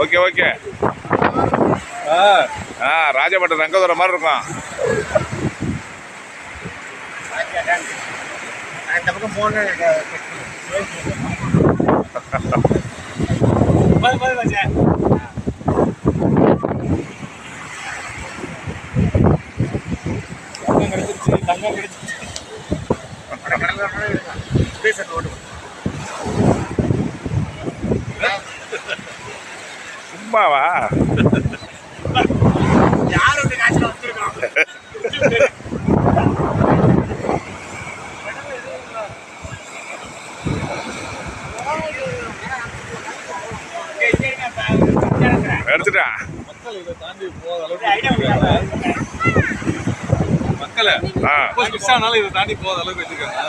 Okay okay. ராஜபட்டம் Rangadurai மாதிரி இருக்கும். இந்த பக்கம் போன கிடைச்சிருச்சு, தங்கம் கிடைச்சிருச்சு. சும்மாவா? யார் வந்து காய்ச்சல் வந்துருக்கோம். எடுத்துட்டா மக்கள் இதை தாண்டி போகிற அளவுக்கு மக்களை மிஸ் ஆனாலும் இதை தாண்டி போகிற அளவுக்கு வச்சுருக்காங்க.